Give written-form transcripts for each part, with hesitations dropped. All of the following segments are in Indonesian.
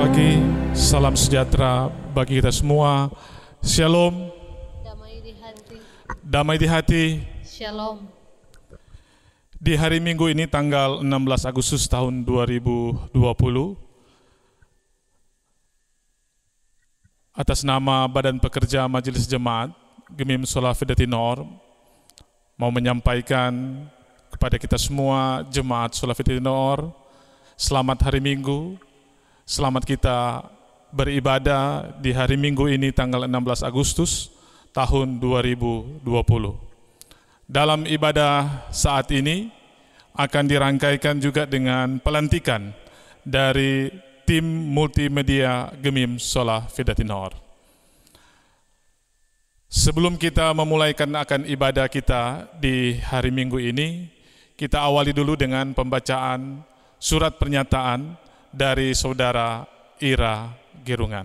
pagi, salam sejahtera bagi kita semua. Shalom. Damai di hati. Damai di hati. Shalom. Di hari Minggu ini tanggal 16 Agustus tahun 2020, atas nama Badan Pekerja Majelis Jemaat Gemim Sola Fidati Nor, mau menyampaikan kepada kita semua Jemaat Sola Fidati Nor, selamat hari Minggu. Selamat kita beribadah di hari Minggu ini tanggal 16 Agustus tahun 2020. Dalam ibadah saat ini akan dirangkaikan juga dengan pelantikan dari tim multimedia Gemim Sola Fidati Nor. Sebelum kita memulaikan akan ibadah kita di hari Minggu ini, kita awali dulu dengan pembacaan surat pernyataan dari Saudara Ira Girungan.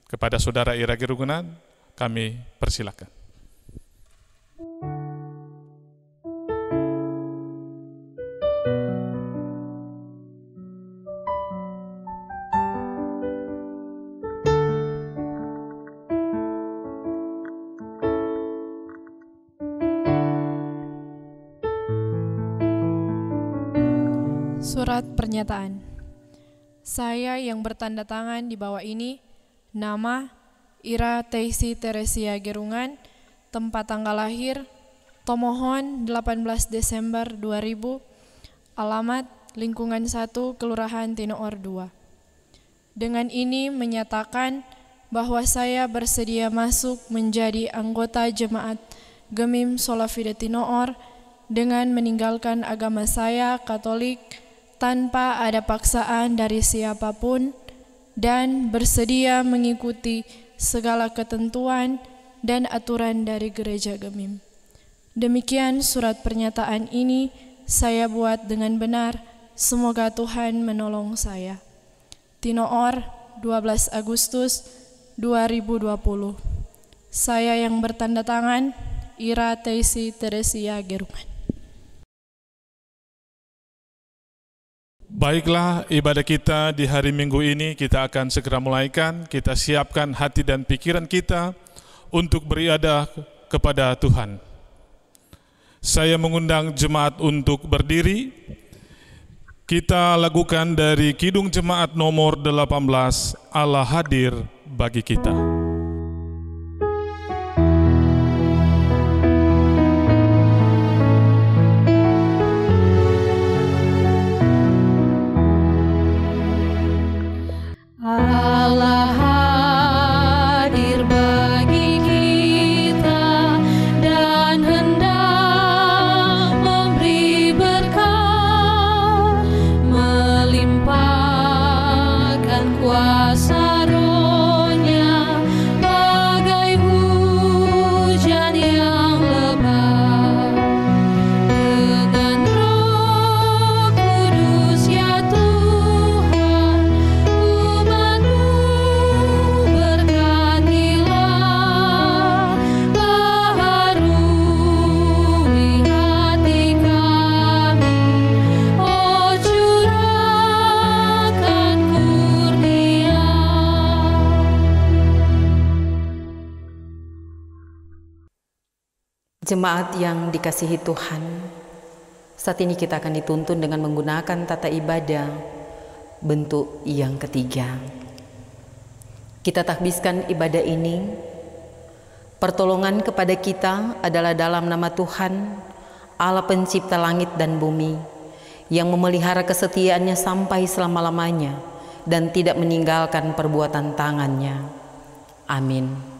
Kepada Saudara Ira Girungan, kami persilakan. Surat pernyataan. Saya yang bertanda tangan di bawah ini, nama Ira Teisi Teresia Girungan, tempat tanggal lahir Tomohon 18 Desember 2000, alamat lingkungan 1 Kelurahan Tinoor 2. Dengan ini menyatakan bahwa saya bersedia masuk menjadi anggota jemaat Gemim Sola Fidati Nor dengan meninggalkan agama saya Katolik tanpa ada paksaan dari siapapun dan bersedia mengikuti segala ketentuan dan aturan dari Gereja Gemim. Demikian surat pernyataan ini saya buat dengan benar, semoga Tuhan menolong saya. Tinoor, 12 Agustus 2020. Saya yang bertanda tangan, Ira Teisi Teresia Girungan. Baiklah, ibadah kita di hari Minggu ini kita akan segera mulaikan. Kita siapkan hati dan pikiran kita untuk beribadah kepada Tuhan. Saya mengundang jemaat untuk berdiri. Kita lakukan dari Kidung Jemaat nomor 18, Allah hadir bagi kita. Allah hadir bagi kita dan hendak memberi berkat, melimpahkan kuasa Roh-Nya bagai hujan yang lebat. Dengan Roh Kudus ya Tuhan, Jemaat yang dikasihi Tuhan, saat ini kita akan dituntun dengan menggunakan tata ibadah bentuk yang ketiga. Kita takbiskan ibadah ini. Pertolongan kepada kita adalah dalam nama Tuhan, Allah pencipta langit dan bumi, yang memelihara kesetiaannya sampai selama-lamanya dan tidak meninggalkan perbuatan tangannya. Amin.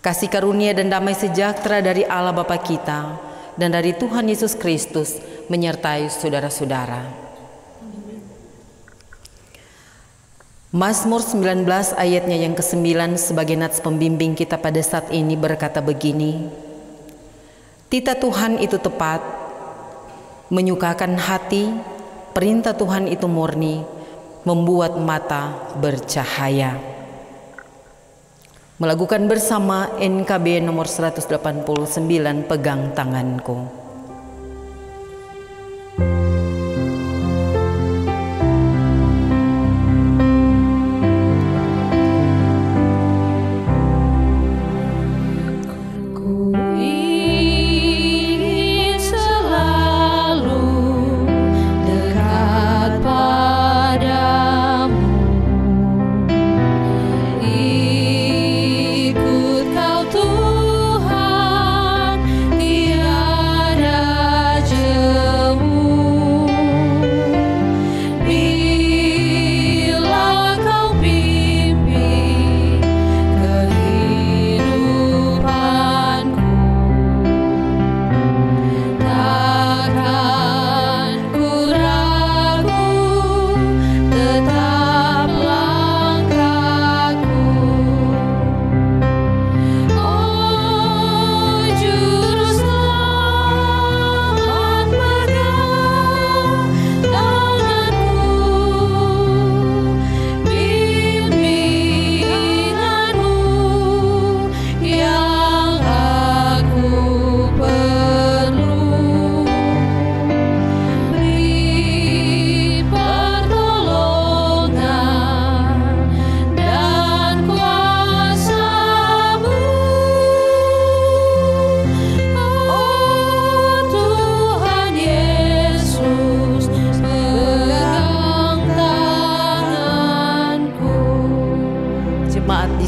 Kasih karunia dan damai sejahtera dari Allah Bapa kita dan dari Tuhan Yesus Kristus menyertai saudara-saudara. Mazmur 19 ayatnya yang ke-9 sebagai nats pembimbing kita pada saat ini berkata begini: Titah Tuhan itu tepat, menyukakan hati, perintah Tuhan itu murni, membuat mata bercahaya. Melakukan bersama NKB nomor 189, Pegang Tanganku.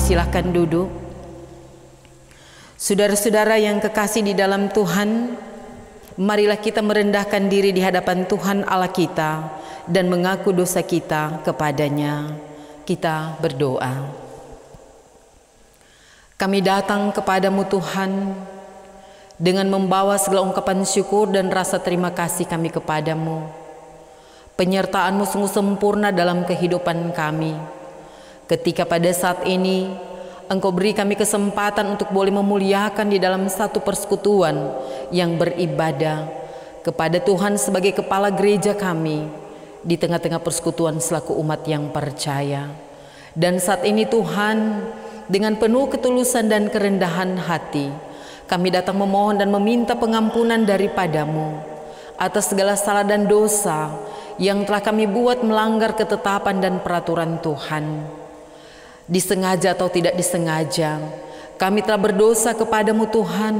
silahkan duduk. Saudara-saudara yang kekasih di dalam Tuhan, marilah kita merendahkan diri di hadapan Tuhan Allah kita dan mengaku dosa kita kepadanya. Kita berdoa. Kami datang kepadamu Tuhan dengan membawa segala ungkapan syukur dan rasa terima kasih kami kepadamu. Penyertaan-Mu sungguh sempurna dalam kehidupan kami. Ketika pada saat ini Engkau beri kami kesempatan untuk boleh memuliakan di dalam satu persekutuan yang beribadah kepada Tuhan sebagai kepala gereja kami di tengah-tengah persekutuan selaku umat yang percaya. Dan saat ini Tuhan, dengan penuh ketulusan dan kerendahan hati, kami datang memohon dan meminta pengampunan daripada-Mu atas segala salah dan dosa yang telah kami buat melanggar ketetapan dan peraturan Tuhan. Disengaja atau tidak disengaja, kami telah berdosa kepadamu Tuhan,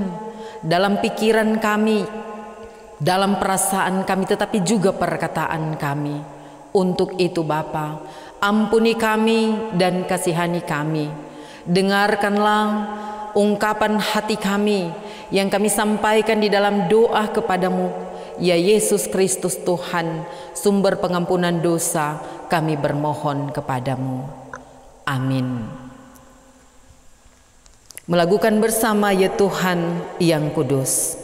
dalam pikiran kami, dalam perasaan kami, tetapi juga perkataan kami. Untuk itu Bapa, ampuni kami dan kasihani kami. Dengarkanlah ungkapan hati kami yang kami sampaikan di dalam doa kepadamu, ya Yesus Kristus Tuhan, sumber pengampunan dosa, kami bermohon kepadamu. Amin. Melakukan bersama ya Tuhan yang kudus.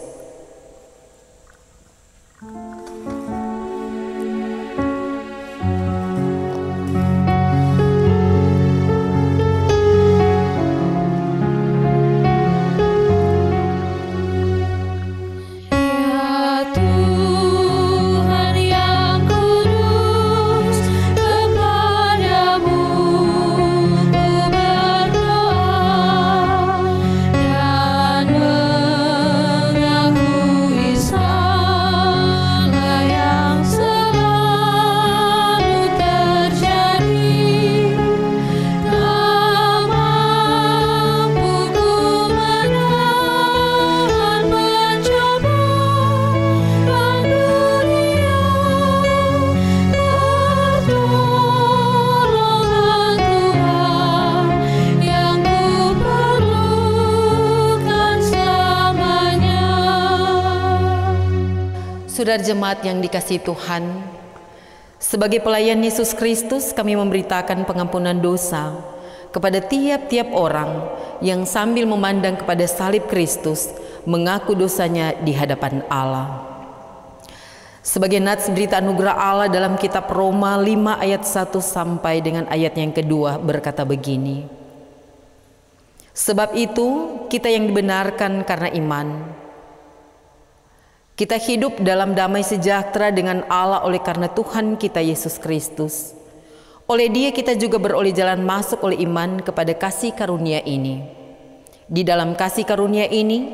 Saudara jemaat yang dikasihi Tuhan, sebagai pelayan Yesus Kristus kami memberitakan pengampunan dosa kepada tiap-tiap orang yang sambil memandang kepada salib Kristus mengaku dosanya di hadapan Allah. Sebagai nats berita anugerah Allah dalam kitab Roma 5 ayat 1 sampai dengan ayat yang kedua berkata begini. Sebab itu kita yang dibenarkan karena iman, kita hidup dalam damai sejahtera dengan Allah oleh karena Tuhan kita Yesus Kristus. Oleh Dia kita juga beroleh jalan masuk oleh iman kepada kasih karunia ini. Di dalam kasih karunia ini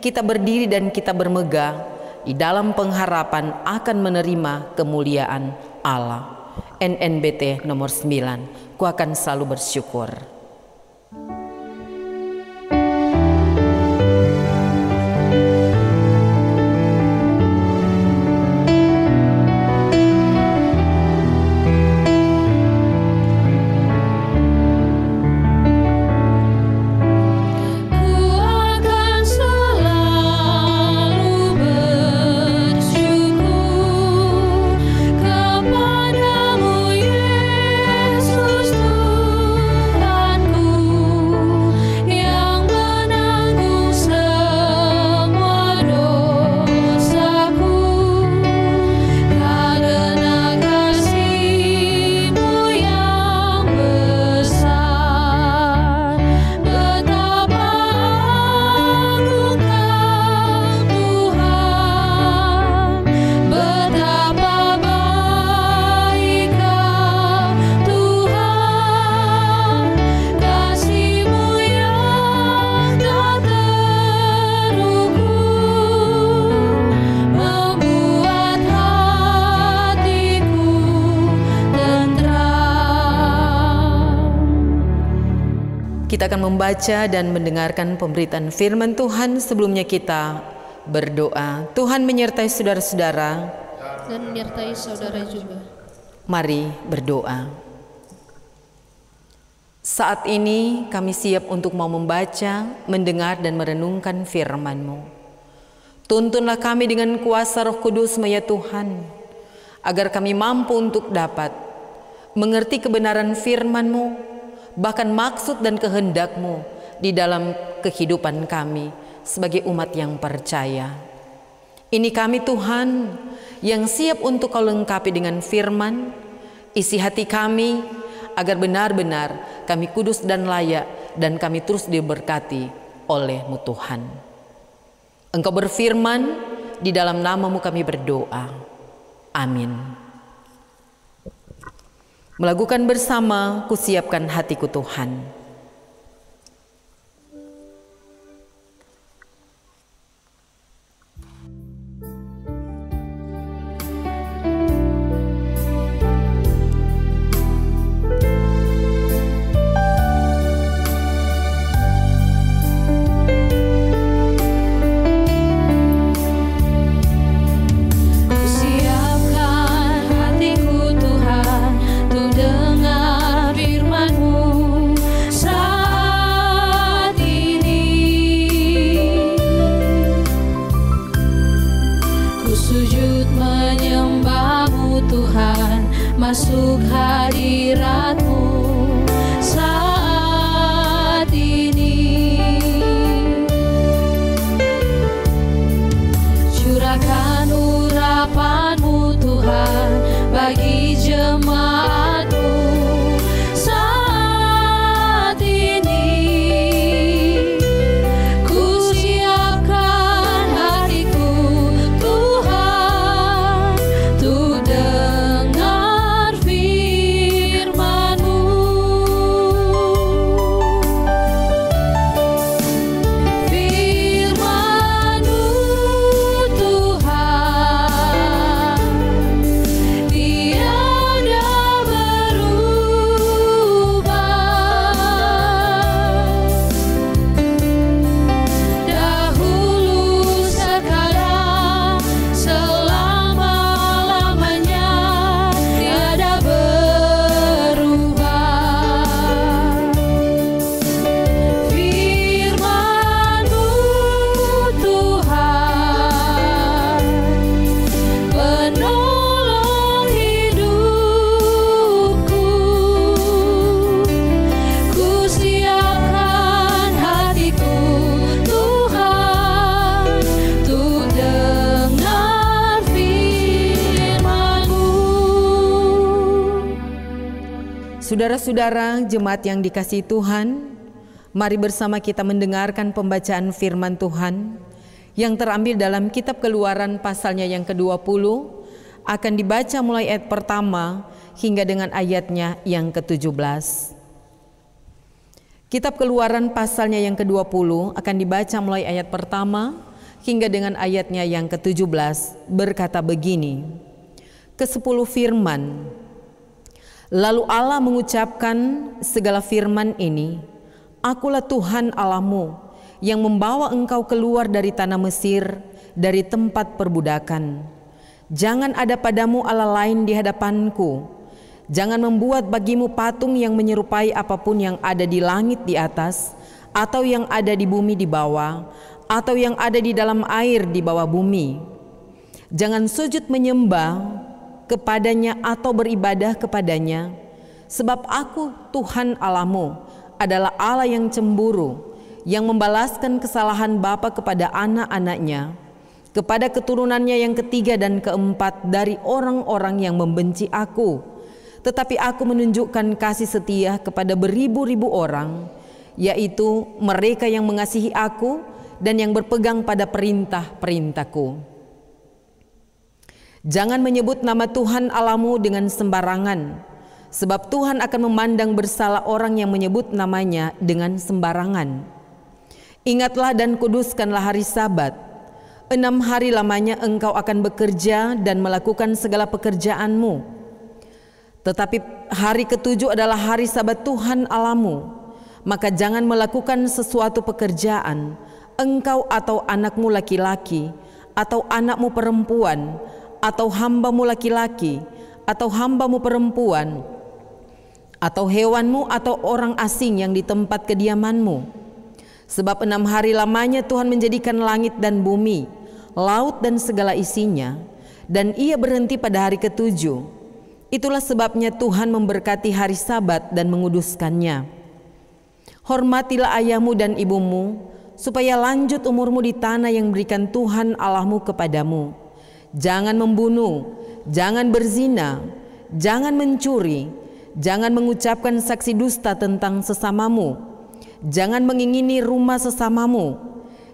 kita berdiri dan kita bermegah di dalam pengharapan akan menerima kemuliaan Allah. NNBT nomor 9. Ku akan selalu bersyukur. Kita akan membaca dan mendengarkan pemberitaan firman Tuhan. Sebelumnya kita berdoa. Tuhan menyertai saudara-saudara dan menyertai saudara juga. Mari berdoa. Saat ini kami siap untuk mau membaca, mendengar dan merenungkan firman-Mu. Tuntunlah kami dengan kuasa Roh Kudus-Mu ya Tuhan, agar kami mampu untuk dapat mengerti kebenaran firman-Mu, bahkan maksud dan kehendak-Mu di dalam kehidupan kami sebagai umat yang percaya. Ini kami Tuhan yang siap untuk Kau lengkapi dengan firman, isi hati kami agar benar-benar kami kudus dan layak dan kami terus diberkati oleh-Mu Tuhan. Engkau berfirman, di dalam nama-Mu kami berdoa. Amin. Melakukan bersama, kusiapkan hatiku Tuhan. Masuk hadirat-Mu saat ini. Curahkan urapan-Mu Tuhan bagi jemaat-Mu saat ini. Ku siapkan hatiku Tuhan untuk Saudara-saudara jemaat yang dikasihi Tuhan, mari bersama kita mendengarkan pembacaan firman Tuhan yang terambil dalam kitab Keluaran pasalnya yang ke-20, akan dibaca mulai ayat pertama hingga dengan ayatnya yang ke-17. Kitab Keluaran pasalnya yang ke-20 akan dibaca mulai ayat pertama hingga dengan ayatnya yang ke-17, berkata begini. Ke-10 firman. Lalu Allah mengucapkan segala firman ini, Akulah Tuhan Allahmu yang membawa engkau keluar dari tanah Mesir, dari tempat perbudakan. Jangan ada padamu Allah lain di hadapanku. Jangan membuat bagimu patung yang menyerupai apapun yang ada di langit di atas, atau yang ada di bumi di bawah, atau yang ada di dalam air di bawah bumi. Jangan sujud menyembah kepadanya atau beribadah kepadanya, sebab Aku Tuhan Allahmu adalah Allah yang cemburu, yang membalaskan kesalahan bapa kepada anak-anaknya, kepada keturunannya yang ketiga dan keempat dari orang-orang yang membenci Aku. Tetapi Aku menunjukkan kasih setia kepada beribu-ribu orang, yaitu mereka yang mengasihi Aku dan yang berpegang pada perintah-perintahku. Jangan menyebut nama Tuhan Allahmu dengan sembarangan, sebab Tuhan akan memandang bersalah orang yang menyebut namanya dengan sembarangan. Ingatlah dan kuduskanlah hari Sabat. 6 hari lamanya engkau akan bekerja dan melakukan segala pekerjaanmu. Tetapi hari ke-7 adalah hari Sabat Tuhan Allahmu. Maka jangan melakukan sesuatu pekerjaan, engkau atau anakmu laki-laki, atau anakmu perempuan, atau hambamu laki-laki, atau hambamu perempuan, atau hewanmu atau orang asing yang di tempat kediamanmu. Sebab 6 hari lamanya Tuhan menjadikan langit dan bumi, laut dan segala isinya, dan ia berhenti pada hari ke-7. Itulah sebabnya Tuhan memberkati hari Sabat dan menguduskannya. Hormatilah ayahmu dan ibumu, supaya lanjut umurmu di tanah yang berikan Tuhan Allahmu kepadamu. Jangan membunuh, jangan berzina, jangan mencuri, jangan mengucapkan saksi dusta tentang sesamamu, jangan mengingini rumah sesamamu,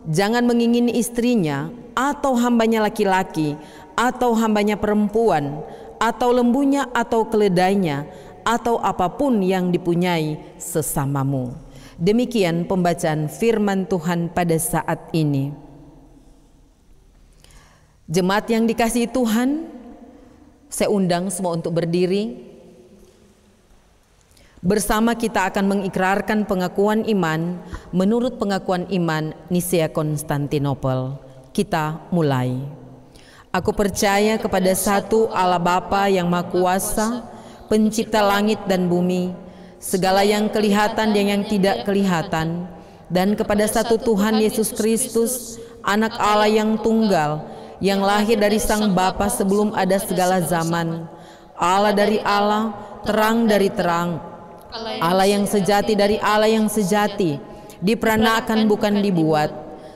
jangan mengingini istrinya atau hambanya laki-laki atau hambanya perempuan atau lembunya atau keledainya atau apapun yang dipunyai sesamamu. Demikian pembacaan firman Tuhan pada saat ini. Jemaat yang dikasihi Tuhan, saya undang semua untuk berdiri. Bersama kita akan mengikrarkan pengakuan iman menurut pengakuan iman Nisea Konstantinopel. Kita mulai. Aku percaya kepada satu Allah Bapa yang Maha Kuasa, pencipta langit dan bumi, segala yang kelihatan dan yang tidak kelihatan, dan kepada satu Tuhan Yesus Kristus, anak Allah yang tunggal, yang lahir dari Sang Bapa sebelum ada segala zaman, Allah dari Allah, terang dari terang, Allah yang sejati dari Allah yang sejati, diperanakan bukan dibuat,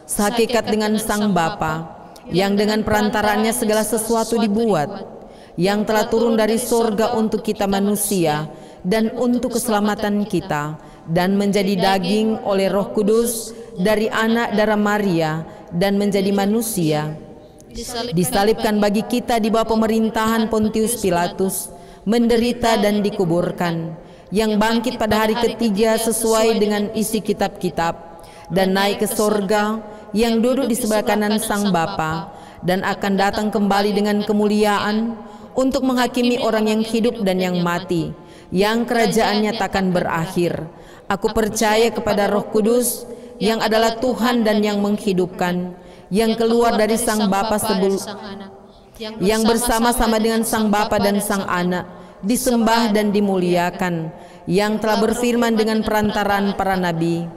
sehakikat dengan Sang Bapa, yang dengan perantaranya segala sesuatu dibuat, yang telah turun dari sorga untuk kita manusia dan untuk keselamatan kita, dan menjadi daging oleh Roh Kudus dari anak darah Maria dan menjadi manusia, disalibkan bagi kita di bawah pemerintahan Pontius Pilatus, menderita dan dikuburkan, yang bangkit pada hari ke-3 sesuai dengan isi kitab-kitab, dan naik ke sorga, yang duduk di sebelah kanan Sang Bapa, dan akan datang kembali dengan kemuliaan untuk menghakimi orang yang hidup dan yang mati, yang kerajaannya takkan berakhir. Aku percaya kepada Roh Kudus, yang adalah Tuhan dan yang menghidupkan, yang keluar dari Sang Bapa sebelum, yang bersama-sama dengan Sang Bapa dan Sang Anak, disembah dan dimuliakan, yang telah berfirman dengan perantaraan para nabi.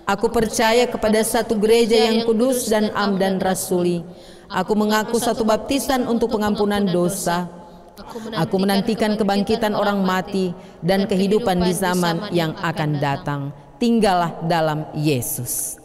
Aku percaya kepada satu gereja yang kudus dan am dan rasuli. Aku mengaku satu baptisan untuk pengampunan dosa. Aku menantikan kebangkitan orang mati dan kehidupan di zaman yang akan datang. Tinggallah dalam Yesus.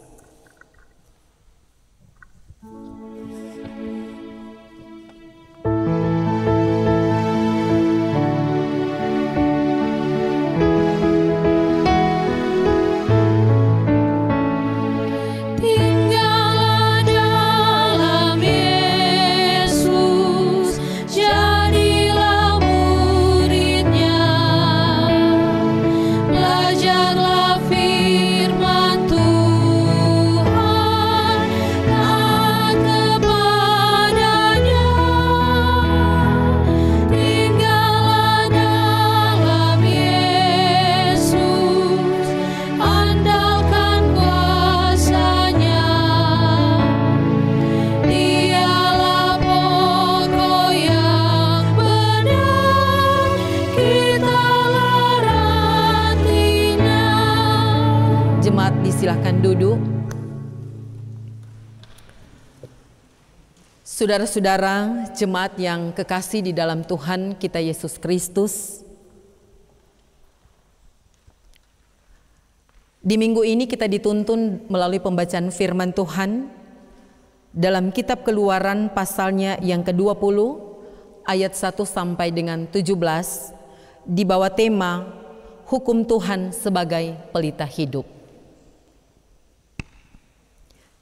Silahkan duduk. Saudara-saudara jemaat yang kekasih di dalam Tuhan kita Yesus Kristus, di minggu ini kita dituntun melalui pembacaan firman Tuhan dalam kitab Keluaran pasalnya yang ke-20 ayat 1 sampai dengan 17 di bawah tema Hukum Tuhan sebagai Pelita Hidup.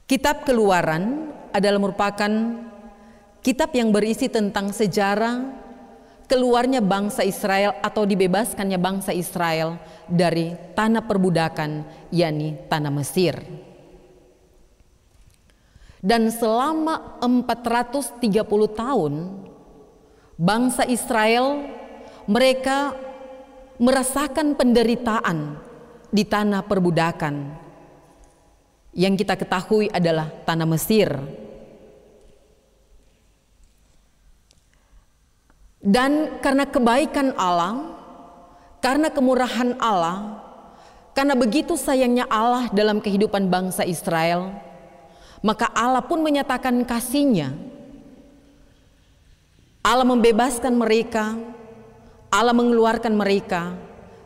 Kitab Keluaran adalah merupakan kitab yang berisi tentang sejarah keluarnya bangsa Israel atau dibebaskannya bangsa Israel dari tanah perbudakan, yakni tanah Mesir. Dan selama 430 tahun bangsa Israel mereka merasakan penderitaan di tanah perbudakan. Yang kita ketahui adalah tanah Mesir. Dan karena kebaikan Allah, karena kemurahan Allah, karena begitu sayangnya Allah dalam kehidupan bangsa Israel, maka Allah pun menyatakan kasih-Nya. Allah membebaskan mereka, Allah mengeluarkan mereka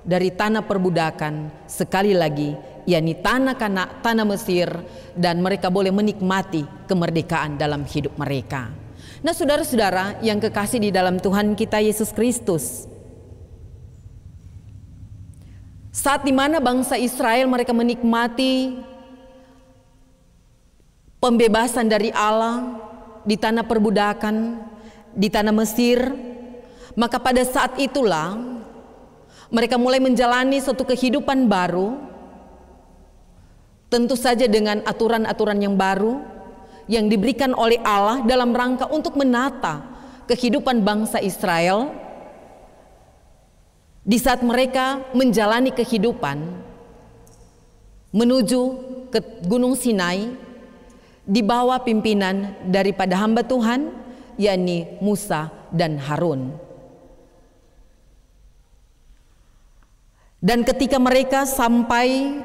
dari tanah perbudakan sekali lagi, yakni tanah Mesir, dan mereka boleh menikmati kemerdekaan dalam hidup mereka. Nah, saudara-saudara yang kekasih di dalam Tuhan kita Yesus Kristus, saat dimana bangsa Israel mereka menikmati pembebasan dari Allah di tanah perbudakan, di tanah Mesir, maka pada saat itulah mereka mulai menjalani suatu kehidupan baru, tentu saja dengan aturan-aturan yang baru yang diberikan oleh Allah dalam rangka untuk menata kehidupan bangsa Israel. Di saat mereka menjalani kehidupan menuju ke Gunung Sinai di bawah pimpinan daripada hamba Tuhan, yakni Musa dan Harun. Dan ketika mereka sampai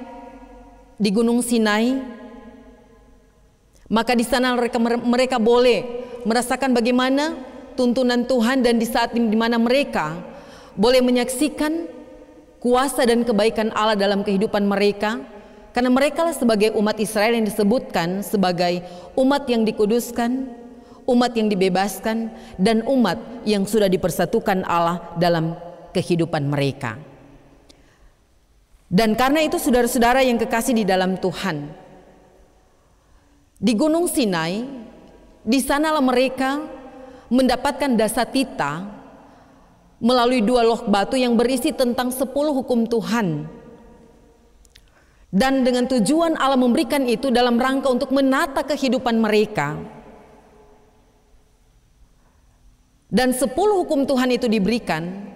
di Gunung Sinai, maka di sana mereka boleh merasakan bagaimana tuntunan Tuhan, dan di saat di mana mereka boleh menyaksikan kuasa dan kebaikan Allah dalam kehidupan mereka, karena mereka lah sebagai umat Israel yang disebutkan sebagai umat yang dikuduskan, umat yang dibebaskan, dan umat yang sudah dipersatukan Allah dalam kehidupan mereka. Dan karena itu saudara-saudara yang kekasih di dalam Tuhan, di Gunung Sinai, di sanalah mereka mendapatkan dasatita melalui 2 loh batu yang berisi tentang 10 hukum Tuhan. Dan dengan tujuan Allah memberikan itu dalam rangka untuk menata kehidupan mereka. Dan 10 hukum Tuhan itu diberikan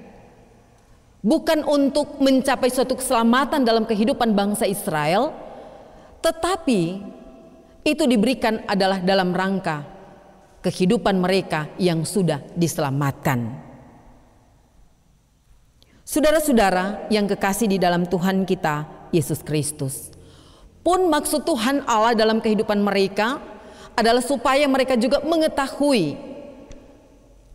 bukan untuk mencapai suatu keselamatan dalam kehidupan bangsa Israel, tetapi itu diberikan adalah dalam rangka kehidupan mereka yang sudah diselamatkan. Saudara-saudara yang kekasih di dalam Tuhan kita Yesus Kristus, pun maksud Tuhan Allah dalam kehidupan mereka adalah supaya mereka juga mengetahui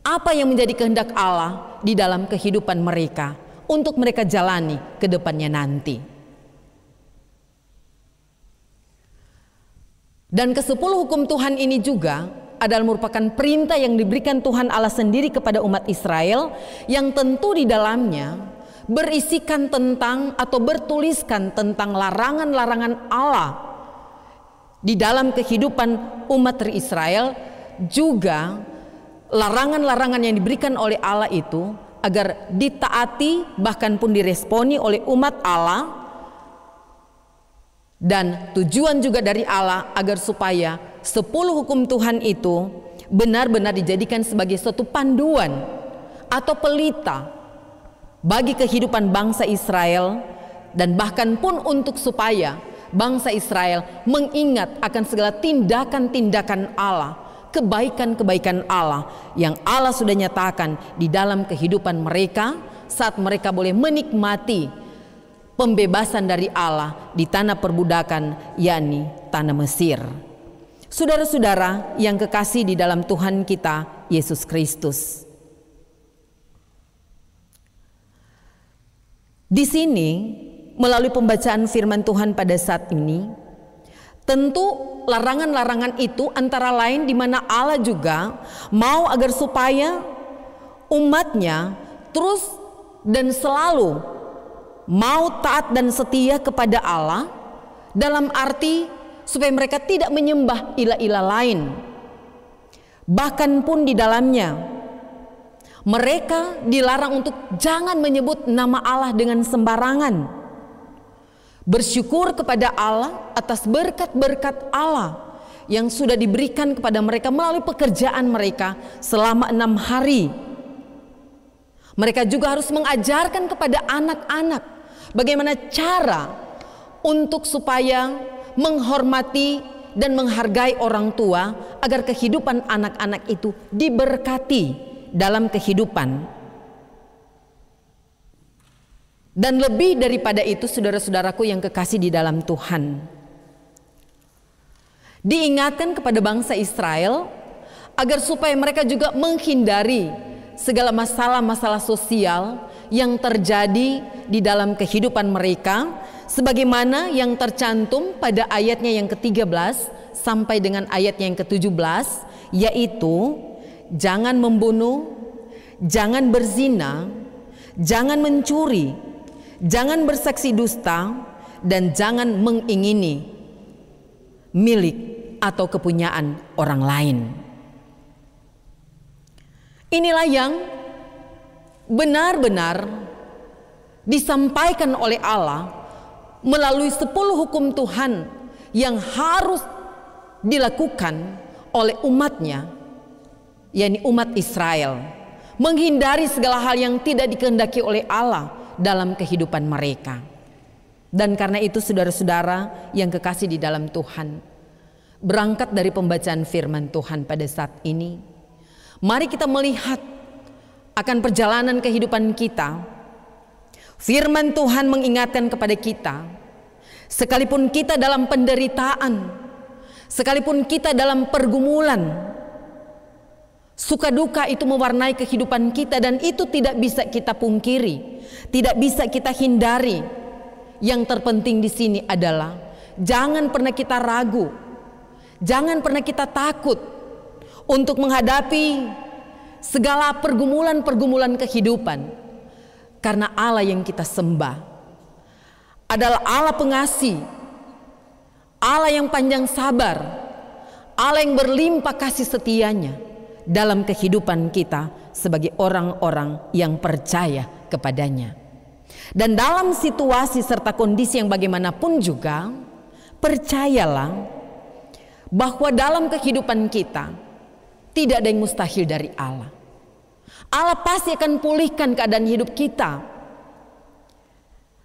apa yang menjadi kehendak Allah di dalam kehidupan mereka untuk mereka jalani ke depannya nanti. Dan ke-10 hukum Tuhan ini juga adalah merupakan perintah yang diberikan Tuhan Allah sendiri kepada umat Israel, yang tentu di dalamnya berisikan tentang atau bertuliskan tentang larangan-larangan Allah di dalam kehidupan umat Israel, juga larangan-larangan yang diberikan oleh Allah itu agar ditaati bahkan pun diresponi oleh umat Allah, dan tujuan juga dari Allah agar supaya 10 hukum Tuhan itu benar-benar dijadikan sebagai suatu panduan atau pelita bagi kehidupan bangsa Israel, dan bahkan pun untuk supaya bangsa Israel mengingat akan segala tindakan-tindakan Allah, kebaikan-kebaikan Allah yang Allah sudah nyatakan di dalam kehidupan mereka saat mereka boleh menikmati pembebasan dari Allah di tanah perbudakan, yakni tanah Mesir. Saudara-saudara yang kekasih di dalam Tuhan kita Yesus Kristus, di sini melalui pembacaan firman Tuhan pada saat ini, tentu larangan-larangan itu antara lain di mana Allah juga mau agar supaya umatnya terus dan selalu mau taat dan setia kepada Allah, dalam arti supaya mereka tidak menyembah ilah-ilah lain. Bahkan pun di dalamnya mereka dilarang untuk jangan menyebut nama Allah dengan sembarangan. Bersyukur kepada Allah atas berkat-berkat Allah yang sudah diberikan kepada mereka melalui pekerjaan mereka selama 6 hari. Mereka juga harus mengajarkan kepada anak-anak bagaimana cara untuk supaya menghormati dan menghargai orang tua, agar kehidupan anak-anak itu diberkati dalam kehidupan. Dan lebih daripada itu, saudara-saudaraku yang kekasih di dalam Tuhan, diingatkan kepada bangsa Israel agar supaya mereka juga menghindari segala masalah-masalah sosial yang terjadi di dalam kehidupan mereka, sebagaimana yang tercantum pada ayatnya yang ke-13 sampai dengan ayatnya yang ke-17, yaitu jangan membunuh, jangan berzina, jangan mencuri, jangan bersaksi dusta, dan jangan mengingini milik atau kepunyaan orang lain. Inilah yang benar-benar disampaikan oleh Allah melalui 10 hukum Tuhan yang harus dilakukan oleh umatnya, yakni umat Israel, menghindari segala hal yang tidak dikehendaki oleh Allah dalam kehidupan mereka. Dan karena itu, saudara-saudara yang kekasih di dalam Tuhan, berangkat dari pembacaan firman Tuhan pada saat ini, mari kita melihat akan perjalanan kehidupan kita. Firman Tuhan mengingatkan kepada kita, sekalipun kita dalam penderitaan, sekalipun kita dalam pergumulan, suka duka itu mewarnai kehidupan kita, dan itu tidak bisa kita pungkiri, tidak bisa kita hindari. Yang terpenting di sini adalah jangan pernah kita ragu, jangan pernah kita takut untuk menghadapi segala pergumulan-pergumulan kehidupan, karena Allah yang kita sembah adalah Allah pengasih, Allah yang panjang sabar, Allah yang berlimpah kasih setianya dalam kehidupan kita sebagai orang-orang yang percaya kepadanya. Dan dalam situasi serta kondisi yang bagaimanapun juga, percayalah bahwa dalam kehidupan kita tidak ada yang mustahil dari Allah. Allah pasti akan pulihkan keadaan hidup kita.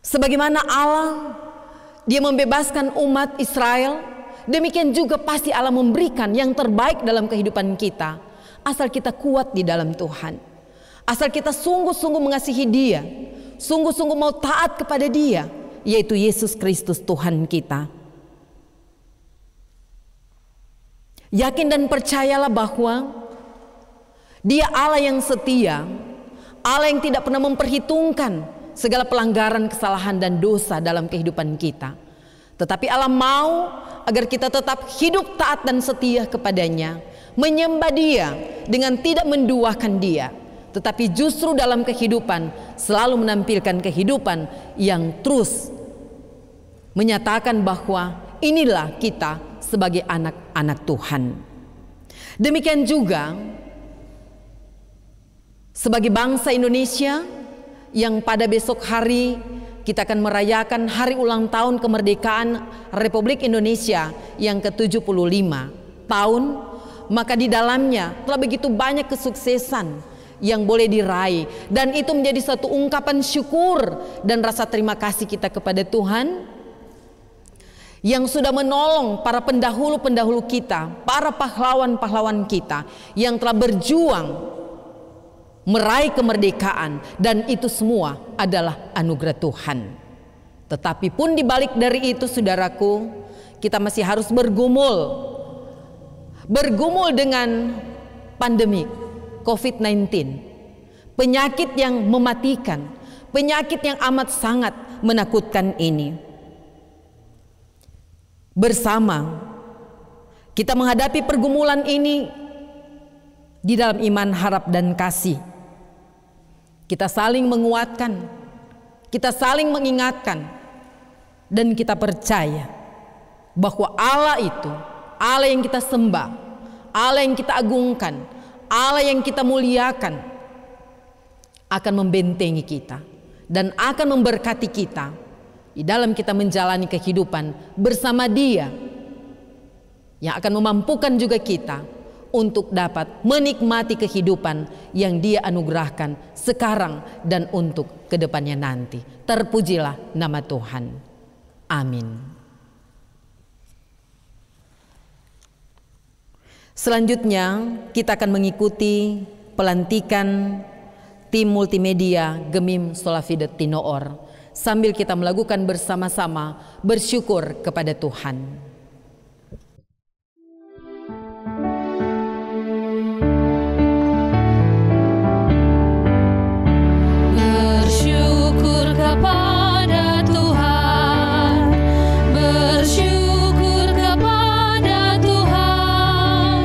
Sebagaimana Allah, Dia membebaskan umat Israel, demikian juga pasti Allah memberikan yang terbaik dalam kehidupan kita, asal kita kuat di dalam Tuhan, asal kita sungguh-sungguh mengasihi Dia, sungguh-sungguh mau taat kepada Dia, yaitu Yesus Kristus Tuhan kita. Yakin dan percayalah bahwa Dia Allah yang setia, Allah yang tidak pernah memperhitungkan segala pelanggaran, kesalahan dan dosa dalam kehidupan kita. Tetapi Allah mau agar kita tetap hidup taat dan setia kepadanya, menyembah Dia dengan tidak menduakan Dia, tetapi justru dalam kehidupan selalu menampilkan kehidupan yang terus menyatakan bahwa inilah kita sebagai anak-anak Tuhan. Demikian juga sebagai bangsa Indonesia yang pada besok hari kita akan merayakan hari ulang tahun kemerdekaan Republik Indonesia yang ke-75 tahun, maka di dalamnya telah begitu banyak kesuksesan yang boleh diraih, dan itu menjadi satu ungkapan syukur dan rasa terima kasih kita kepada Tuhan yang sudah menolong para pendahulu-pendahulu kita, para pahlawan-pahlawan kita yang telah berjuang meraih kemerdekaan, dan itu semua adalah anugerah Tuhan. Tetapi pun dibalik dari itu, saudaraku, kita masih harus bergumul dengan pandemi COVID-19, penyakit yang mematikan, penyakit yang amat sangat menakutkan ini. Bersama kita menghadapi pergumulan ini di dalam iman, harap dan kasih. Kita saling menguatkan, kita saling mengingatkan, dan kita percaya bahwa Allah itu, Allah yang kita sembah, Allah yang kita agungkan, Allah yang kita muliakan, akan membentengi kita dan akan memberkati kita di dalam kita menjalani kehidupan bersama Dia, yang akan memampukan juga kita untuk dapat menikmati kehidupan yang Dia anugerahkan sekarang dan untuk kedepannya nanti. Terpujilah nama Tuhan. Amin. Selanjutnya kita akan mengikuti pelantikan tim multimedia Gemim Solafide Tinoor, sambil kita melakukan bersama-sama bersyukur kepada Tuhan. Bersyukur kepada Tuhan, bersyukur kepada Tuhan,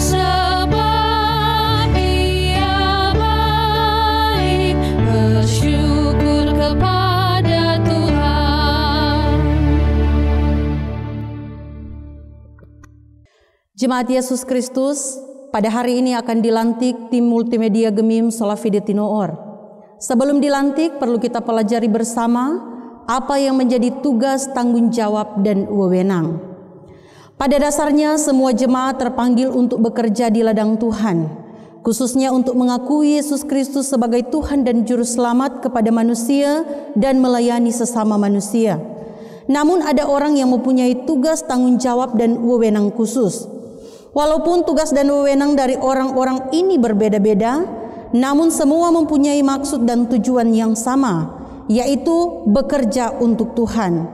sebab Dia baik. Bersyukur kepada Tuhan. Jemaat Yesus Kristus, pada hari ini akan dilantik tim multimedia Gemim Solafide Tinoor. Sebelum dilantik, perlu kita pelajari bersama apa yang menjadi tugas, tanggung jawab, dan wewenang. Pada dasarnya, semua jemaat terpanggil untuk bekerja di ladang Tuhan, khususnya untuk mengakui Yesus Kristus sebagai Tuhan dan Juru Selamat kepada manusia dan melayani sesama manusia. Namun ada orang yang mempunyai tugas, tanggung jawab, dan wewenang khusus. Walaupun tugas dan wewenang dari orang-orang ini berbeda-beda, namun semua mempunyai maksud dan tujuan yang sama, yaitu bekerja untuk Tuhan.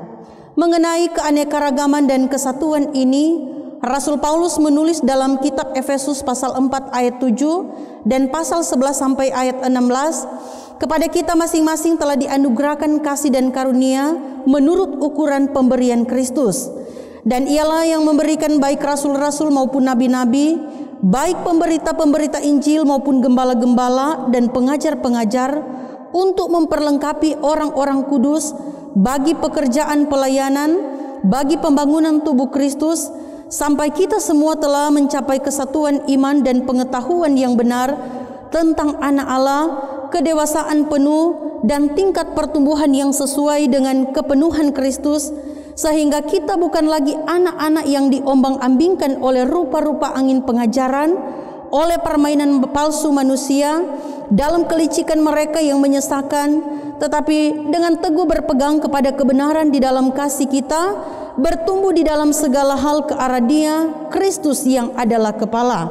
Mengenai keanekaragaman dan kesatuan ini, Rasul Paulus menulis dalam kitab Efesus pasal 4 ayat 7 dan pasal 11 sampai ayat 16, kepada kita masing-masing telah dianugerahkan kasih dan karunia menurut ukuran pemberian Kristus. Dan ialah yang memberikan baik rasul-rasul maupun nabi-nabi, baik pemberita-pemberita Injil maupun gembala-gembala dan pengajar-pengajar, untuk memperlengkapi orang-orang kudus bagi pekerjaan pelayanan, bagi pembangunan tubuh Kristus, sampai kita semua telah mencapai kesatuan iman dan pengetahuan yang benar tentang anak Allah, kedewasaan penuh dan tingkat pertumbuhan yang sesuai dengan kepenuhan Kristus, sehingga kita bukan lagi anak-anak yang diombang-ambingkan oleh rupa-rupa angin pengajaran, oleh permainan palsu manusia, dalam kelicikan mereka yang menyesakan, tetapi dengan teguh berpegang kepada kebenaran di dalam kasih kita, bertumbuh di dalam segala hal ke arah Dia, Kristus yang adalah kepala.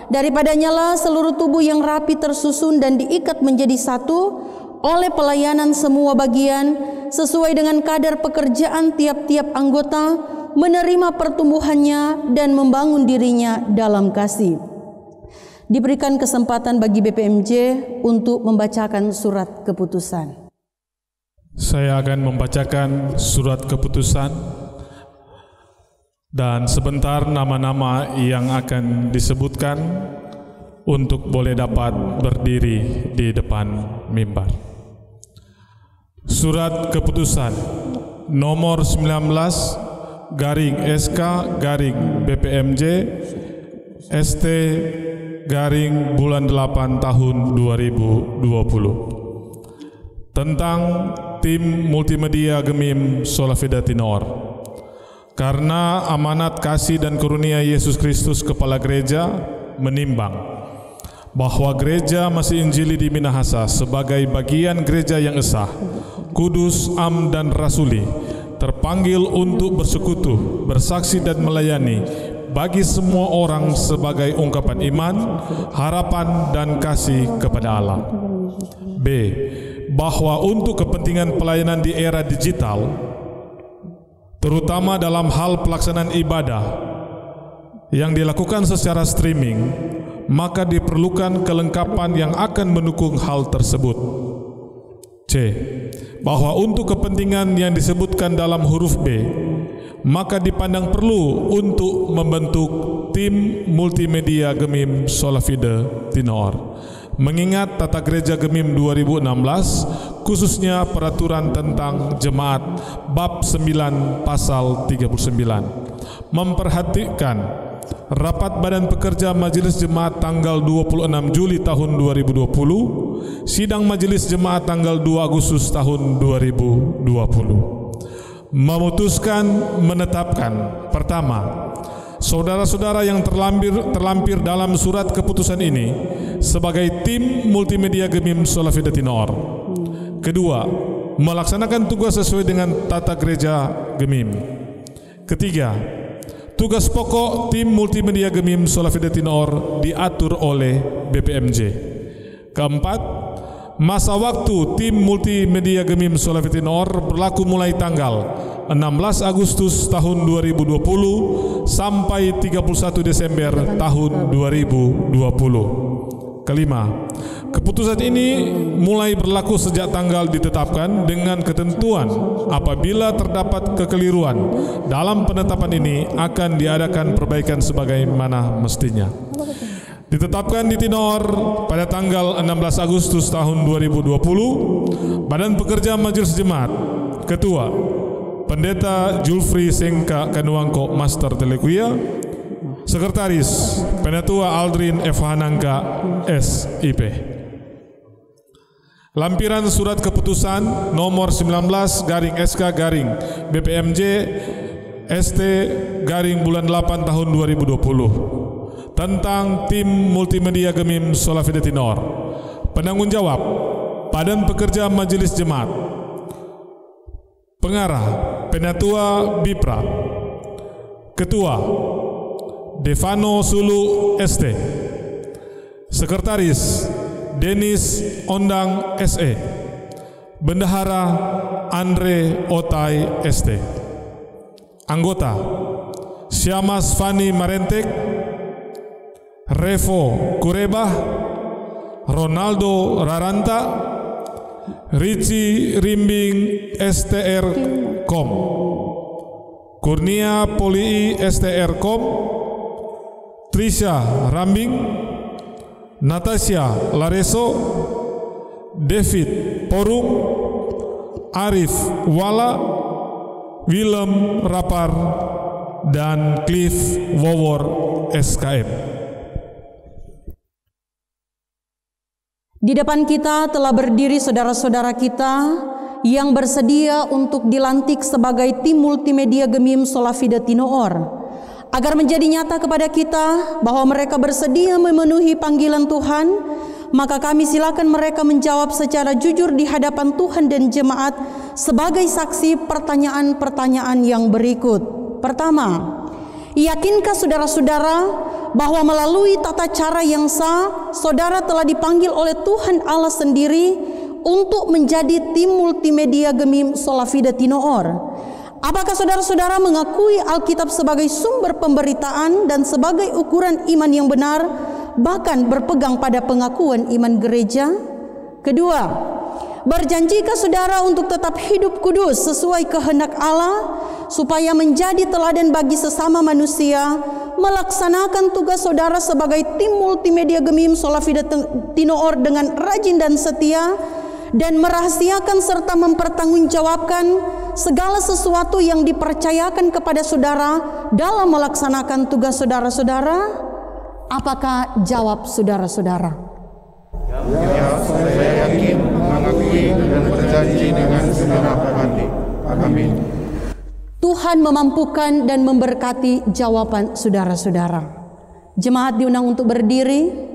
Daripadanya lah seluruh tubuh yang rapi tersusun dan diikat menjadi satu oleh pelayanan semua bagian, sesuai dengan kadar pekerjaan tiap-tiap anggota, menerima pertumbuhannya dan membangun dirinya dalam kasih. Diberikan kesempatan bagi BPMJ untuk membacakan surat keputusan. Saya akan membacakan surat keputusan dan sebentar nama-nama yang akan disebutkan untuk boleh dapat berdiri di depan mimbar. Surat keputusan nomor 19 garing SK garing BPMJ ST garing bulan 8 tahun 2020 tentang tim multimedia Gemim Solafide Tinoor. Karena amanat kasih dan karunia Yesus Kristus Kepala Gereja menimbang bahwa gereja Masih Injili di Minahasa sebagai bagian gereja yang esa, kudus, am dan rasuli, terpanggil untuk bersekutu, bersaksi dan melayani bagi semua orang sebagai ungkapan iman, harapan dan kasih kepada Allah. B. Bahwa untuk kepentingan pelayanan di era digital, terutama dalam hal pelaksanaan ibadah yang dilakukan secara streaming, maka diperlukan kelengkapan yang akan mendukung hal tersebut. C. Bahwa untuk kepentingan yang disebutkan dalam huruf B, maka dipandang perlu untuk membentuk tim multimedia Gemim Solafide Tinoor. Mengingat tata gereja Gemim 2016, khususnya peraturan tentang jemaat bab 9 pasal 39, memperhatikan Rapat Badan Pekerja Majelis Jemaat tanggal 26 Juli tahun 2020, Sidang Majelis Jemaat tanggal 2 Agustus tahun 2020. Memutuskan menetapkan, pertama, saudara-saudara yang terlampir dalam surat keputusan ini sebagai tim multimedia Gemim Solafide Tinoor. Kedua, melaksanakan tugas sesuai dengan tata gereja Gemim. Ketiga, tugas pokok tim multimedia Gemim Solafide Tinoor diatur oleh BPMJ. Keempat, Masa waktu tim multimedia Gemim Solafitinor berlaku mulai tanggal 16 Agustus tahun 2020 sampai 31 Desember tahun 2020. Kelima, keputusan ini mulai berlaku sejak tanggal ditetapkan dengan ketentuan apabila terdapat kekeliruan dalam penetapan ini akan diadakan perbaikan sebagaimana mestinya. Ditetapkan di Tinor pada tanggal 16 Agustus tahun 2020, Badan Pekerja Majelis Jemaat, Ketua Pendeta Julfri Sengka Kanuangko Master Telekuia, Sekretaris Penatua Aldrin F. Hanangka SIP. Lampiran Surat Keputusan nomor 19/SK/ BPMJ ST bulan 8 tahun 2020 tentang tim multimedia Gemim Solafidatinor. Penanggung jawab Badan Pekerja Majelis Jemaat. Pengarah Penatua Bipra. Ketua Devano Sulu ST. Sekretaris Denis Ondang SE. Bendahara Andre Otai ST. Anggota Syamas Fani Marentek, Revo Kurebah, Ronaldo Raranta, Ricci Rimbing STR Kom, Kurnia Polii STR Kom, Trisha Rambing, Natasha Lareso, David Porum, Arif Wala, Willem Rapar, dan Cliff Wowor SKM. Di depan kita telah berdiri saudara-saudara kita yang bersedia untuk dilantik sebagai tim multimedia Gemim Solafidatinoor, agar menjadi nyata kepada kita bahwa mereka bersedia memenuhi panggilan Tuhan. Maka kami silakan mereka menjawab secara jujur di hadapan Tuhan dan jemaat sebagai saksi pertanyaan-pertanyaan yang berikut. Pertama, yakinkah saudara-saudara bahwa melalui tata cara yang sah, saudara telah dipanggil oleh Tuhan Allah sendiri untuk menjadi tim multimedia Gemim Solafidatinoor? Apakah saudara-saudara mengakui Alkitab sebagai sumber pemberitaan dan sebagai ukuran iman yang benar, bahkan berpegang pada pengakuan iman gereja? Kedua, berjanjikah saudara untuk tetap hidup kudus sesuai kehendak Allah, supaya menjadi teladan bagi sesama manusia, melaksanakan tugas saudara sebagai tim multimedia Gemim Solafidatinoor dengan rajin dan setia, dan merahasiakan serta mempertanggungjawabkan segala sesuatu yang dipercayakan kepada saudara dalam melaksanakan tugas saudara-saudara? Apakah jawab saudara-saudara? Ya, saya yakin, mengakui dan berjanji dengan segenap hati. Amin. Tuhan memampukan dan memberkati jawaban saudara-saudara. Jemaat diundang untuk berdiri.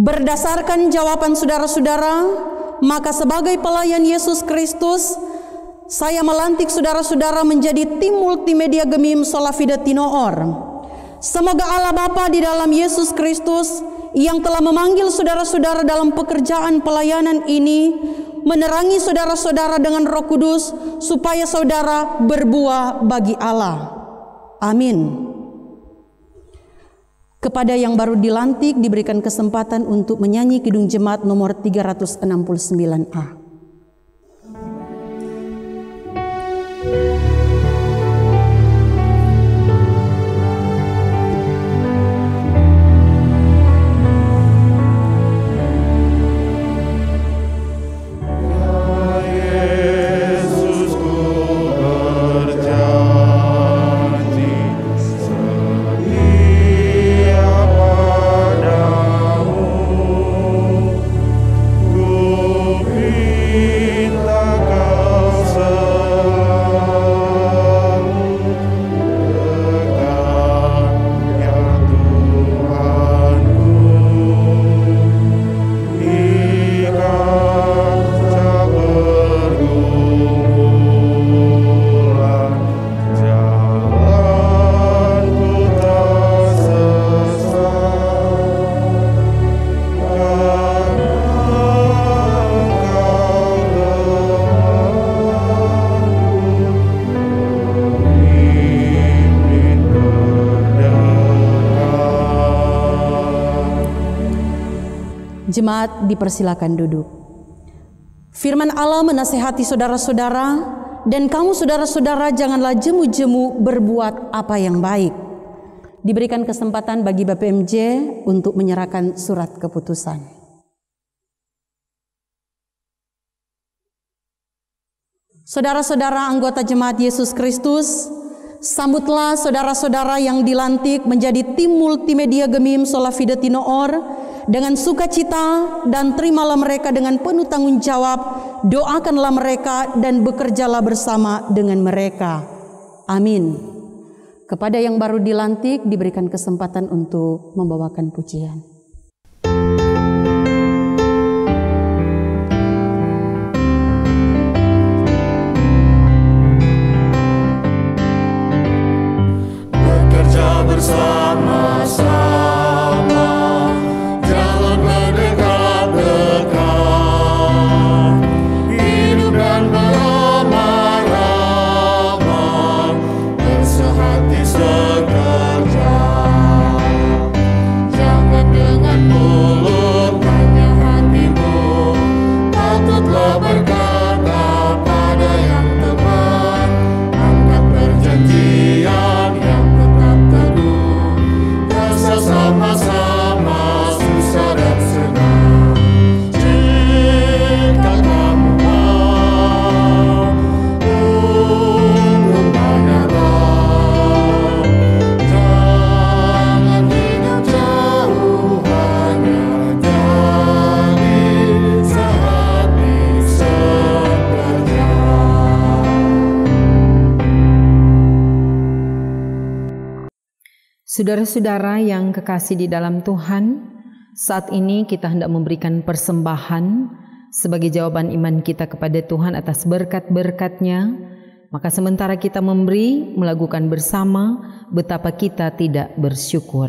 Berdasarkan jawaban saudara-saudara, maka sebagai pelayan Yesus Kristus, saya melantik saudara-saudara menjadi tim multimedia Gemim Solafidatinoor. Semoga Allah Bapa di dalam Yesus Kristus yang telah memanggil saudara-saudara dalam pekerjaan pelayanan ini menerangi saudara-saudara dengan Roh Kudus supaya saudara berbuah bagi Allah. Amin. Kepada yang baru dilantik diberikan kesempatan untuk menyanyi Kidung Jemaat nomor 369A. Be jemaat dipersilakan duduk. Firman Allah menasihati saudara-saudara, dan kamu saudara-saudara janganlah jemu-jemu berbuat apa yang baik. Diberikan kesempatan bagi Bapak MJ untuk menyerahkan surat keputusan. Saudara-saudara anggota Jemaat Yesus Kristus, sambutlah saudara-saudara yang dilantik menjadi tim multimedia Gemim Sola Fide Tinoor dengan sukacita, dan terimalah mereka dengan penuh tanggung jawab. Doakanlah mereka dan bekerjalah bersama dengan mereka. Amin. Kepada yang baru dilantik diberikan kesempatan untuk membawakan pujian. Bersama-sama jalan berdekat-dekat, hidup dan beramah-ramah, bersehati sekerja. Jangan dengan mulut, hanya hatimu, patutlah berkata pada yang tepat, angkat perjanjian yang sama-sama susah dan senang. Jika kamu mau untuk menyerah, jangan hidup jauh, hanya jadi sehati sekerja. Saudara-saudara yang kekasih di dalam Tuhan, saat ini kita hendak memberikan persembahan sebagai jawaban iman kita kepada Tuhan atas berkat-berkat-Nya. Maka sementara kita memberi, melakukan bersama, betapa kita tidak bersyukur.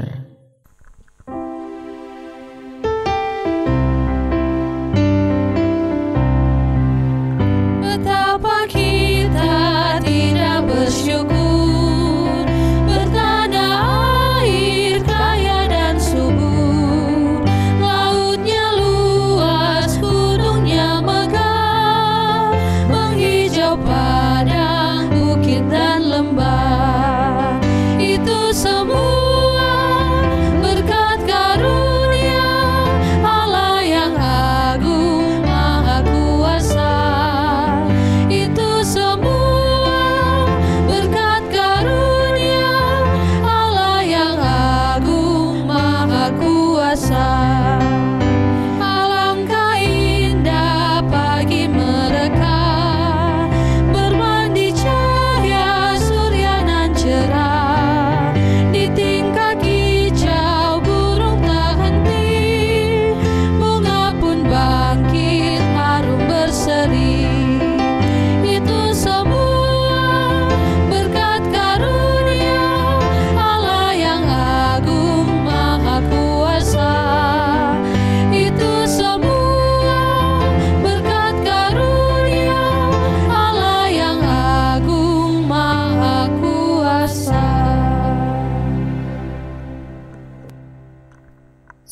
Betapa kita tidak bersyukur.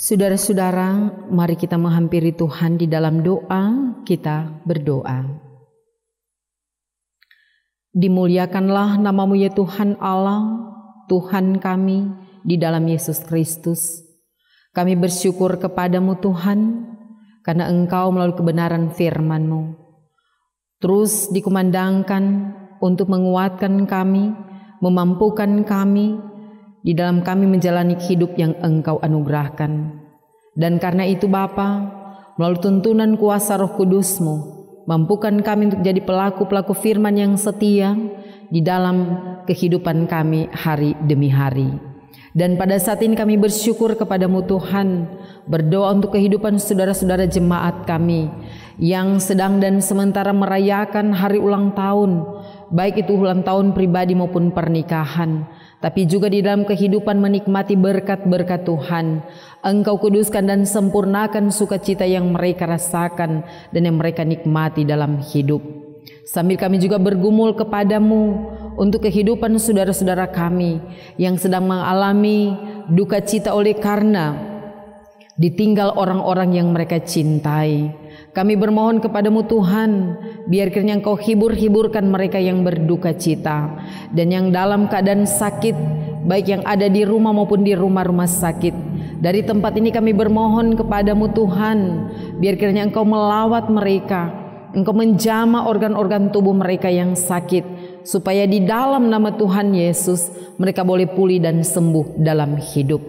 Saudara-saudara, mari kita menghampiri Tuhan di dalam doa. Kita berdoa. Dimuliakanlah nama-Mu ya Tuhan Allah, Tuhan kami di dalam Yesus Kristus. Kami bersyukur kepadamu Tuhan, karena Engkau melalui kebenaran firman-Mu terus dikumandangkan untuk menguatkan kami, memampukan kami, di dalam kami menjalani hidup yang Engkau anugerahkan. Dan karena itu Bapa, melalui tuntunan kuasa Roh Kudus-Mu, mampukan kami untuk jadi pelaku-pelaku firman yang setia di dalam kehidupan kami hari demi hari. Dan pada saat ini kami bersyukur kepadamu Tuhan, berdoa untuk kehidupan saudara-saudara jemaat kami yang sedang dan sementara merayakan hari ulang tahun, baik itu ulang tahun pribadi maupun pernikahan, tapi juga di dalam kehidupan menikmati berkat-berkat Tuhan. Engkau kuduskan dan sempurnakan sukacita yang mereka rasakan dan yang mereka nikmati dalam hidup. Sambil kami juga bergumul kepadamu untuk kehidupan saudara-saudara kami yang sedang mengalami duka cita oleh karena ditinggal orang-orang yang mereka cintai. Kami bermohon kepadamu Tuhan, biar kiranya Engkau hibur-hiburkan mereka yang berduka cita dan yang dalam keadaan sakit, baik yang ada di rumah maupun di rumah-rumah sakit. Dari tempat ini kami bermohon kepadamu Tuhan, biar kiranya Engkau melawat mereka, Engkau menjamah organ-organ tubuh mereka yang sakit, supaya di dalam nama Tuhan Yesus mereka boleh pulih dan sembuh dalam hidup.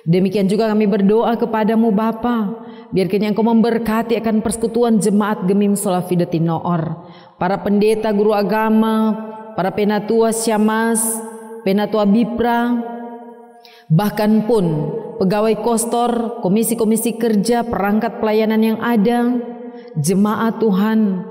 Demikian juga kami berdoa kepadamu Bapa, biar kiranya Engkau memberkati akan persekutuan jemaat Gemim Sola Fide Tinoor, para pendeta, guru agama, para penatua Syamas, penatua Bipra, bahkan pun pegawai kostor, komisi-komisi kerja, perangkat pelayanan yang ada, jemaat Tuhan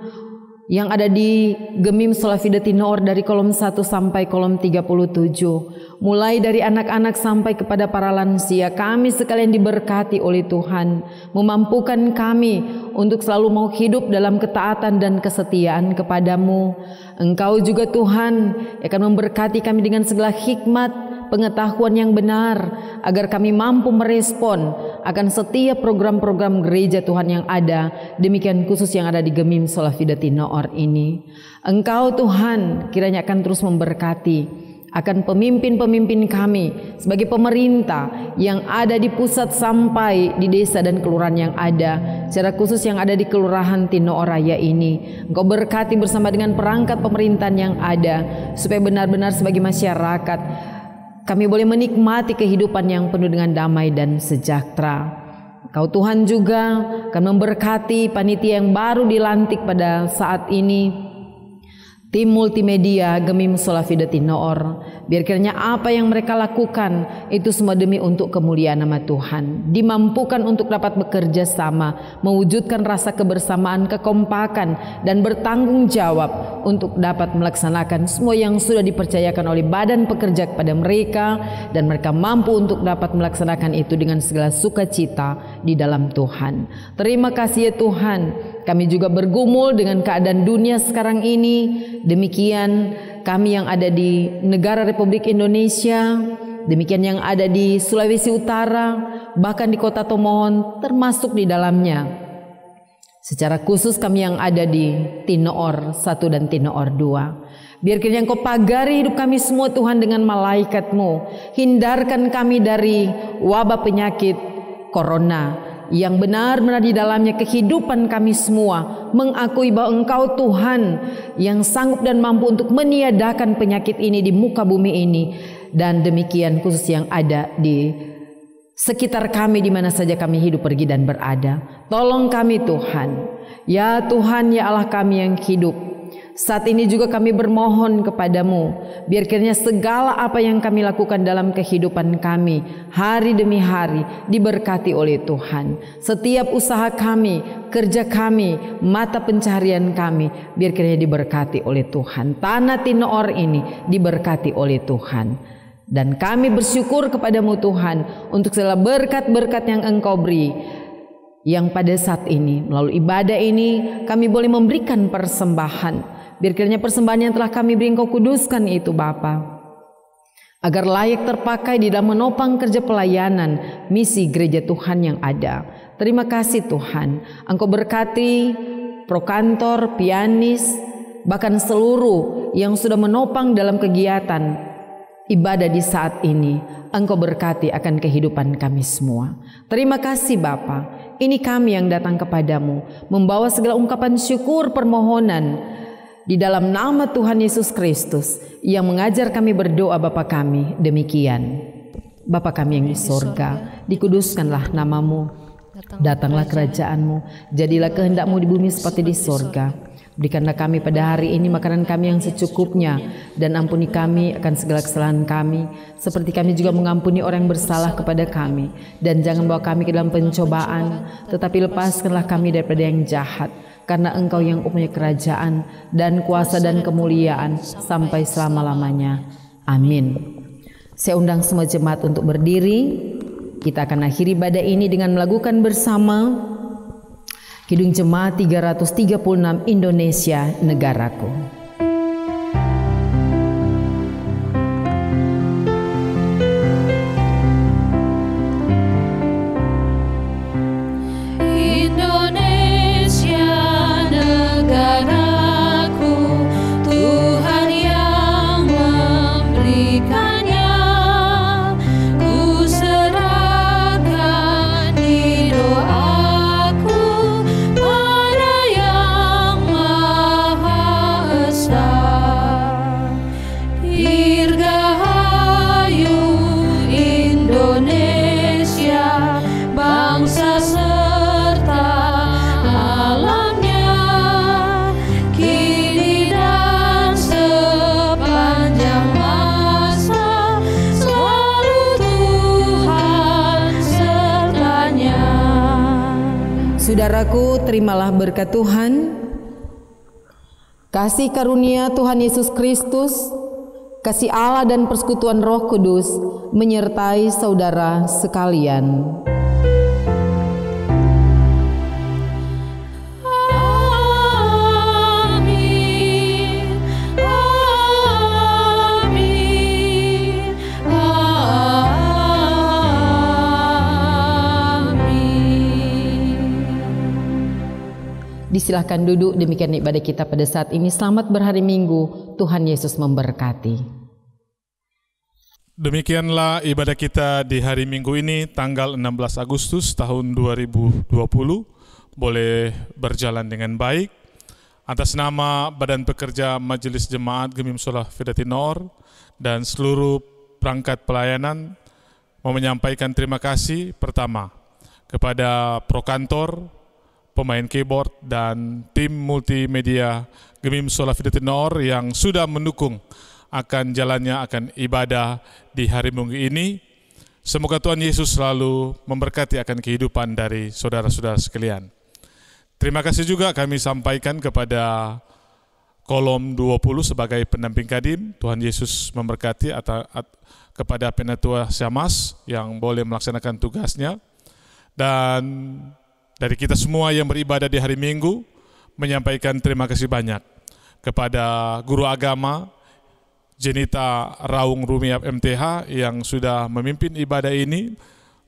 yang ada di Gemim Sola Fide Tinoor dari kolom 1 sampai kolom 37. Mulai dari anak-anak sampai kepada para lansia, kami sekalian diberkati oleh Tuhan, memampukan kami untuk selalu mau hidup dalam ketaatan dan kesetiaan kepadamu. Engkau juga Tuhan akan memberkati kami dengan segala hikmat, pengetahuan yang benar, agar kami mampu merespon akan setiap program-program gereja Tuhan yang ada, demikian khusus yang ada di Gemim Sola Fide Tinoor ini. Engkau Tuhan kiranya akan terus memberkati akan pemimpin-pemimpin kami sebagai pemerintah yang ada di pusat sampai di desa dan kelurahan yang ada, secara khusus yang ada di Kelurahan Tinoor Raya ini. Engkau berkati bersama dengan perangkat pemerintahan yang ada, supaya benar-benar sebagai masyarakat kami boleh menikmati kehidupan yang penuh dengan damai dan sejahtera. Kau Tuhan juga akan memberkati panitia yang baru dilantik pada saat ini, tim multimedia Gemim Sola Fide Tinoor. Biar kiranya apa yang mereka lakukan itu semua demi untuk kemuliaan nama Tuhan, dimampukan untuk dapat bekerja sama, mewujudkan rasa kebersamaan, kekompakan, dan bertanggung jawab untuk dapat melaksanakan semua yang sudah dipercayakan oleh badan pekerja kepada mereka, dan mereka mampu untuk dapat melaksanakan itu dengan segala sukacita di dalam Tuhan. Terima kasih ya Tuhan. Kami juga bergumul dengan keadaan dunia sekarang ini. Demikian kami yang ada di negara Republik Indonesia, demikian yang ada di Sulawesi Utara, bahkan di kota Tomohon termasuk di dalamnya. Secara khusus kami yang ada di Tinoor 1 dan Tinoor 2. Biar kiranya Engkau pagari hidup kami semua Tuhan dengan malaikat-Mu. Hindarkan kami dari wabah penyakit corona yang benar-benar di dalamnya kehidupan kami semua mengakui bahwa Engkau Tuhan yang sanggup dan mampu untuk meniadakan penyakit ini di muka bumi ini, dan demikian khusus yang ada di sekitar kami di mana saja kami hidup, pergi dan berada. Tolong kami Tuhan, ya Tuhan, ya Allah kami yang hidup. Saat ini juga kami bermohon kepadamu, biar kiranya segala apa yang kami lakukan dalam kehidupan kami hari demi hari diberkati oleh Tuhan. Setiap usaha kami, kerja kami, mata pencaharian kami, biar kiranya diberkati oleh Tuhan. Tanah Tinoor ini diberkati oleh Tuhan. Dan kami bersyukur kepadamu Tuhan untuk segala berkat-berkat yang Engkau beri, yang pada saat ini melalui ibadah ini kami boleh memberikan persembahan. Biar kiranya persembahan yang telah kami beri Engkau kuduskan itu Bapa, agar layak terpakai di dalam menopang kerja pelayanan misi gereja Tuhan yang ada. Terima kasih Tuhan. Engkau berkati prokantor, pianis, bahkan seluruh yang sudah menopang dalam kegiatan ibadah di saat ini. Engkau berkati akan kehidupan kami semua. Terima kasih Bapa. Ini kami yang datang kepadamu, membawa segala ungkapan syukur permohonan di dalam nama Tuhan Yesus Kristus yang mengajar kami berdoa Bapa kami demikian. Bapa kami yang di sorga, dikuduskanlah namamu, datanglah kerajaanmu, jadilah kehendakmu di bumi seperti di sorga. Berikanlah kami pada hari ini makanan kami yang secukupnya, dan ampuni kami akan segala kesalahan kami, seperti kami juga mengampuni orang yang bersalah kepada kami. Dan jangan bawa kami ke dalam pencobaan, tetapi lepaskanlah kami daripada yang jahat. Karena Engkau yang mempunyai kerajaan dan kuasa dan kemuliaan sampai selama-lamanya. Amin. Saya undang semua jemaat untuk berdiri. Kita akan akhiri ibadah ini dengan melakukan bersama Kidung Jemaat 336 Indonesia Negaraku. Saudaraku, terimalah berkat Tuhan. Kasih karunia Tuhan Yesus Kristus, kasih Allah dan persekutuan Roh Kudus menyertai saudara sekalian. Disilahkan duduk, demikian ibadah kita pada saat ini. Selamat berhari Minggu, Tuhan Yesus memberkati. Demikianlah ibadah kita di hari Minggu ini, tanggal 16 Agustus tahun 2020. Boleh berjalan dengan baik. Atas nama Badan Pekerja Majelis Jemaat Gemim Sola Fidati Nor dan seluruh perangkat pelayanan, mau menyampaikan terima kasih pertama kepada Prokantor, pemain keyboard, dan tim multimedia Gemim Sola Fidati Nor yang sudah mendukung akan jalannya akan ibadah di hari Minggu ini. Semoga Tuhan Yesus selalu memberkati akan kehidupan dari saudara-saudara sekalian. Terima kasih juga kami sampaikan kepada kolom 20 sebagai pendamping Kadim. Tuhan Yesus memberkati kepada Penatua Syamas yang boleh melaksanakan tugasnya. Dan dari kita semua yang beribadah di hari Minggu, menyampaikan terima kasih banyak kepada guru agama Jenita Raung Rumiap MTH yang sudah memimpin ibadah ini,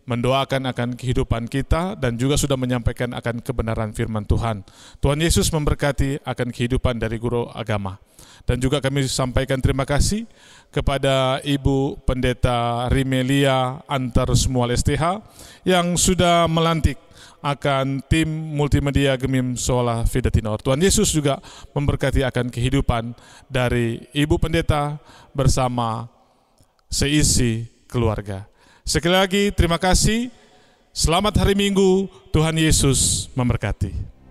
mendoakan akan kehidupan kita dan juga sudah menyampaikan akan kebenaran firman Tuhan. Tuhan Yesus memberkati akan kehidupan dari guru agama. Dan juga kami sampaikan terima kasih kepada Ibu Pendeta Rimelia Antar Smual STH yang sudah melantik akan tim multimedia Gemim Sola Fidati Nor. Tuhan Yesus juga memberkati akan kehidupan dari Ibu Pendeta bersama seisi keluarga. Sekali lagi terima kasih. Selamat hari Minggu. Tuhan Yesus memberkati.